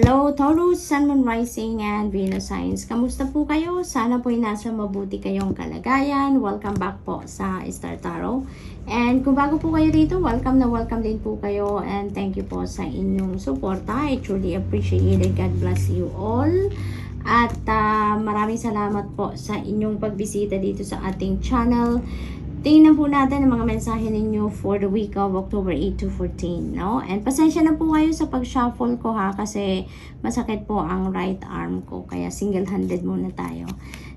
Hello, Taurus, Sun, Moon, Rising, and Venus Signs. Kamusta po kayo? Sana po'y nasa mabuti kayong kalagayan. Welcome back po sa Star Tarot. And kung bago po kayo dito, welcome na welcome din po kayo. And thank you po sa inyong suporta. I truly appreciate it. God bless you all. At maraming salamat po sa inyong pagbisita dito sa ating channel. Tingnan po natin ang mga mensahe ninyo for the week of October 8 to 14, no? And pasensya na po kayo sa pag-shuffle ko ha, kasi masakit po ang right arm ko, kaya single-handed muna tayo.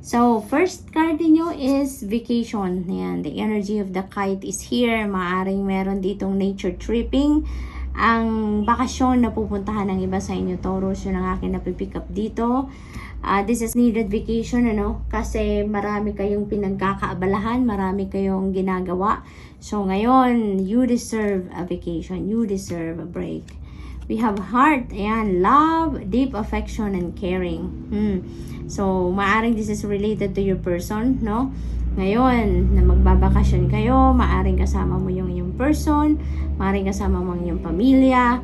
So, first card niyo is vacation. Yan, the energy of the kite is here. Maaring meron ditong nature tripping. Ang bakasyon na pupuntahan ng iba sa inyo, Taurus, yun ang akin napipick up dito. This is needed vacation, kasi marami kayong pinagkakaabalahan, marami kayong ginagawa. So ngayon, you deserve a vacation, you deserve a break. We have heart, ayan, love, deep affection, and caring. So maaring this is related to your person, no? Ngayon, na magbabakasyon kayo, maaring kasama mo yung person, maaring kasama mo yung pamilya,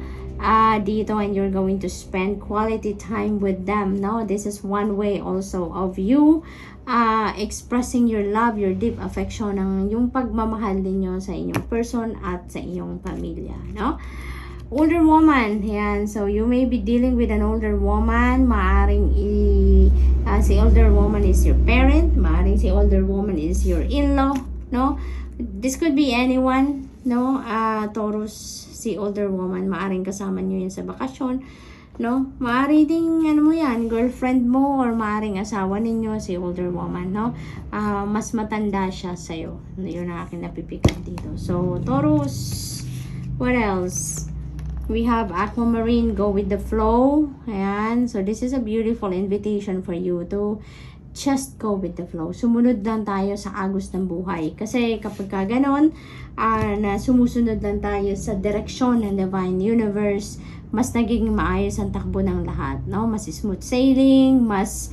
dito, and you're going to spend quality time with them, no? This is one way also of you expressing your love, your deep affection, ng yung pagmamahal ninyo sa inyong person at sa inyong pamilya, no? Older woman, yan. So you may be dealing with an older woman. Maaring si older woman is your parent, maaring si older woman is your in-law, no? This could be anyone, no? Taurus, si older woman, maaring kasama nyo yun sa bakasyon, no? Maaring ding, mo yan, girlfriend mo, or maaring asawa ninyo, si older woman, no? Mas matanda siya sa'yo. Yun ang aking napipick up dito. So, Taurus, what else? We have Aquamarine, go with the flow. Ayan. So, this is a beautiful invitation for you to just go with the flow. Sumunod lang tayo sa agos ng buhay. Kasi kapag ka ganon, na sumusunod lang tayo sa direksyon ng divine universe, mas nagiging maayos ang takbo ng lahat, no? Mas smooth sailing, mas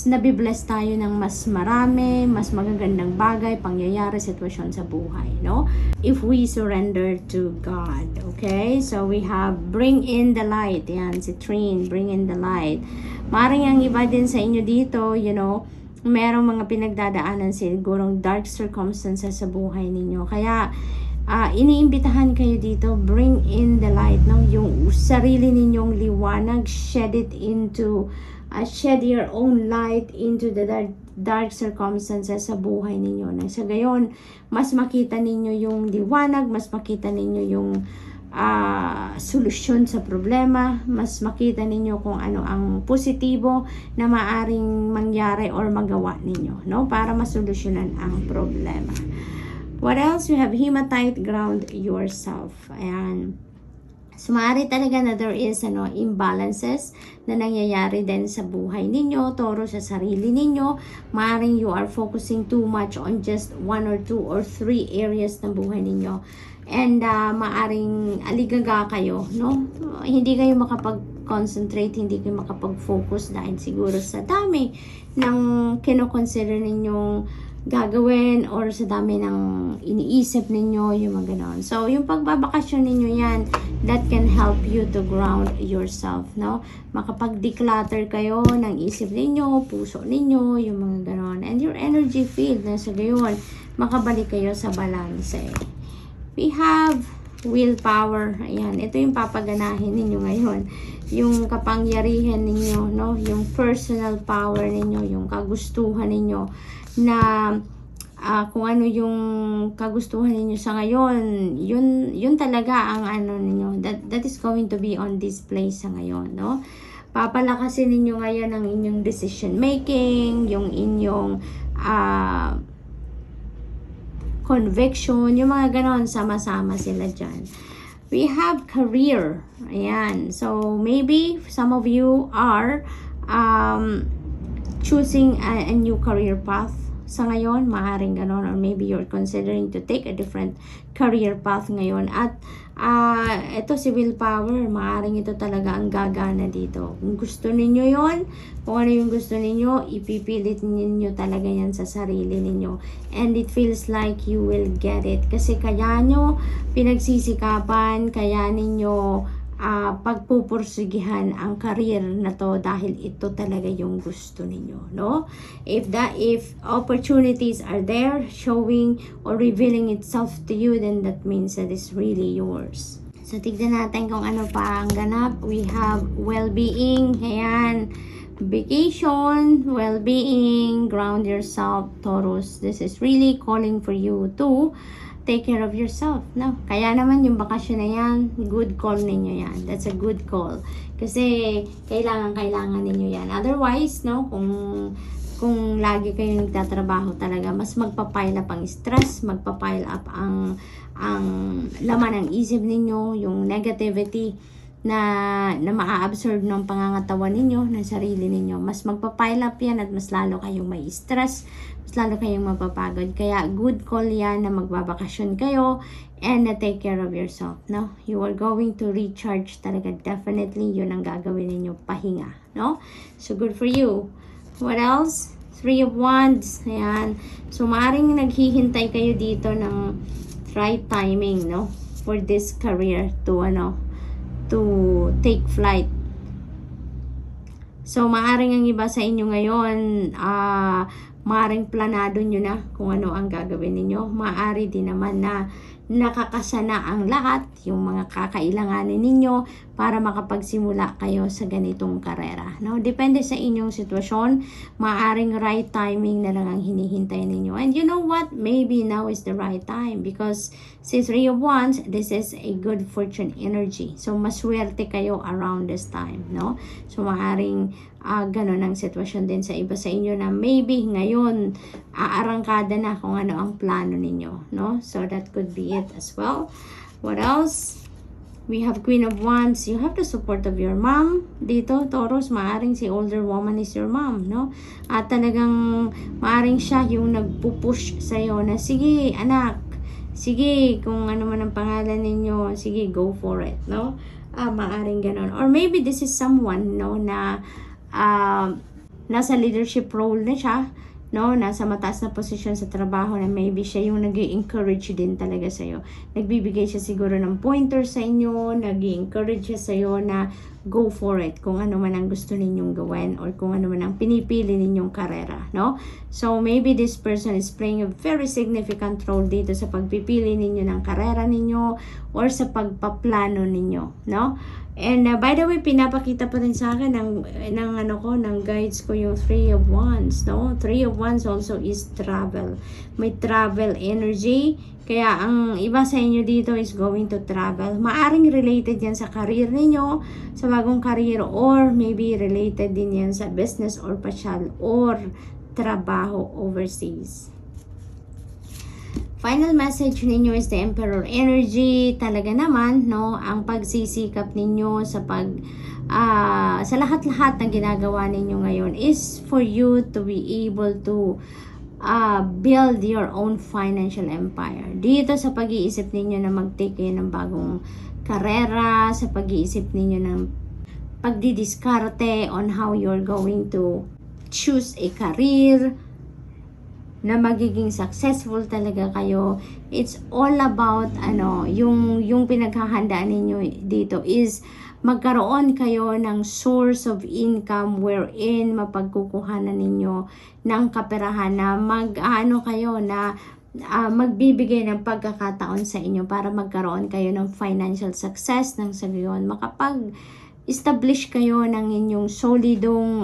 nabibless tayo ng mas marami, mas magagandang bagay, pangyayari, sitwasyon sa buhay, no? If we surrender to God, okay? So we have bring in the light. Yan, si Trine, bring in the light. Maring ang iba din sa inyo dito, merong mga pinagdadaanan sigurong dark circumstances sa buhay ninyo. Kaya, iniimbitahan kayo dito, bring in the light, no? Yung sarili ninyong liwanag, shed your own light into the dark circumstances sa buhay ninyo. Sa gayon, mas makita ninyo yung liwanag, mas makita ninyo yung solusyon sa problema, mas makita ninyo kung ano ang positibo na maaring mangyari or magawa ninyo, no? Para masolusyonan ang problema. What else? You have hematite, ground yourself. Ayan. So, maaari talaga na there is imbalances na nangyayari din sa buhay ninyo, Taurus, sa sarili ninyo. Maaring you are focusing too much on just 1 or 2 or 3 areas ng buhay ninyo. And maaring aligaga kayo, no? Hindi kayo makapag-concentrate, hindi kayo makapag-focus dahil siguro sa dami ng kino-consider ninyong gagawin or sa dami ng iniisip ninyo, yung mga ganon. So, yung pagbabakasyon ninyo yan, that can help you to ground yourself, no? Makapag-declutter kayo ng isip ninyo, puso ninyo, yung mga ganon. And your energy field, na sa gayon, makabalik kayo sa balance. We have willpower. Ayan, ito yung papaganahin ninyo ngayon. Yung kapangyarihan ninyo, no? Yung personal power ninyo, yung kagustuhan ninyo na kung ano yung kagustuhan ninyo sa ngayon, yun talaga ang ninyo. That is going to be on display sa ngayon, no? Papalakasin ninyo ngayon ang inyong decision making, yung inyong conviction, yung mga ganon, sama-sama sila dyan. We have career. Ayan. So, maybe some of you are choosing a new career path sa ngayon. Maaaring ganon. Or maybe you're considering to take a different career path ngayon. At ito si willpower. Maaaring ito talaga ang gagana dito. Kung gusto ninyo yon, kung ano yung gusto ninyo, ipipilit ninyo talaga yan sa sarili ninyo. And it feels like you will get it. Kasi kaya nyo pinagsisikapan, kaya ninyo pagpupursigihan ang career na to dahil ito talaga yung gusto ninyo, no? If opportunities are there showing or revealing itself to you, then that means that it's really yours. So tignan natin kung ano pa ang ganap. We have well-being, ayan, vacation, well-being, ground yourself, Taurus. This is really calling for you to take care of yourself, no? Kaya naman yung bakasyon na yan, good call ninyo yan. That's a good call. Kasi kailangan ninyo yan. Otherwise, no, kung lagi kayong nagtatrabaho talaga, mas magpapile up ang stress, magpapile up ang laman ng isip ninyo, yung negativity na maa-absorb ng pangangatawan ninyo, ng sarili ninyo. Mas magpapile up yan at mas lalo kayong may stress, mas lalo kayong mapapagod. Kaya good call yan na magbabakasyon kayo and na take care of yourself, no? You are going to recharge talaga. Definitely, yun ang gagawin ninyo, pahinga, no? So, good for you. What else? 3 of Wands. Ayan. So, maaaring naghihintay kayo dito ng right timing, no? For this career to take flight. So, maaring ang iba sa inyo ngayon, maaring planado nyo na kung ano ang gagawin ninyo. Maari din naman na nakakasana ang lahat, yung mga kakailanganin ninyo para makapagsimula kayo sa ganitong karera. No? Depende sa inyong sitwasyon, maaring right timing na lang ang hinihintay ninyo. And you know what? Maybe now is the right time because since 3 of Wands, this is a good fortune energy. So, maswerte kayo around this time. No? So, maaring ganun ang sitwasyon din sa iba sa inyo na maybe ngayon aarangkada na kung ano ang plano ninyo, no? So that could be it as well. What else? We have Queen of Wands. You have the support of your mom. Dito, Taurus, maaring si older woman is your mom, no? At talagang maaring siya yung nagpupush sa'yo na sige, anak, sige, kung ano man ang pangalan ninyo, sige, go for it, no? Maaring ganun. Or maybe this is someone, no, na nasa leadership role na siya, no, nasa mataas na posisyon sa trabaho na maybe siya yung nag-i-encourage din talaga sa'yo. Nagbibigay siya siguro ng pointer sa inyo, nag-i-encourage siya sa'yo na go for it kung ano man ang gusto ninyong gawin or kung ano man ang pinipili ninyong karera, no? So, maybe this person is playing a very significant role dito sa pagpipili ninyo ng karera ninyo or sa pagpaplano ninyo, no? And by the way, pinapakita pa rin sa akin ng guides ko yung 3 of Wands, no? 3 of Wands also is travel. May travel energy. Kaya ang iba sa inyo dito is going to travel. Maaring related yan sa career ninyo, sa bagong career, or maybe related din yan sa business or pasyal or trabaho overseas. Final message ninyo is the Emperor energy. Talaga naman, no, ang pagsisikap ninyo sa sa lahat-lahat na ginagawa ninyo ngayon is for you to be able to build your own financial empire. Dito sa pag-iisip ninyo na mag-take kayo ng bagong karera, sa pag-iisip ninyo ng pagdidiskarte on how you're going to choose a career na magiging successful talaga kayo. It's all about yung pinaghahandaan ninyo dito is magkaroon kayo ng source of income wherein mapagkukuhanan ninyo ng kaperahan na magbibigay ng pagkakataon sa inyo para magkaroon kayo ng financial success nang sa gayon makapag-establish kayo ng inyong solidong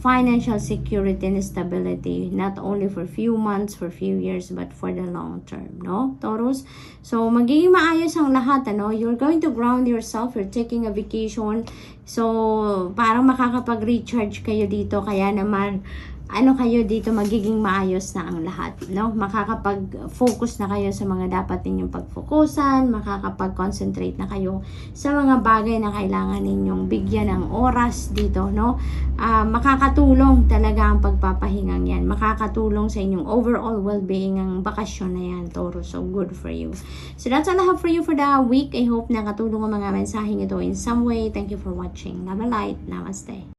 financial security and stability, not only for few months, for few years, but for the long term, no, Taurus? So, magiging maayos ang lahat, You're going to ground yourself, you're taking a vacation, so, parang makakapag-recharge kayo dito, kaya naman, kayo dito, magiging maayos na ang lahat, no? Makakapag-focus na kayo sa mga dapat ninyong pag-focusan, makakapag-concentrate na kayo sa mga bagay na kailangan ninyong bigyan ng oras dito, no? Makakatulong talaga ang pagpapahingang yan. Makakatulong sa inyong overall well-being ang bakasyon na yan, Taurus. So, good for you. So, that's all I have for you for the week. I hope nakatulong ang mga mensaheng ito in some way. Thank you for watching. Love and light. Namaste.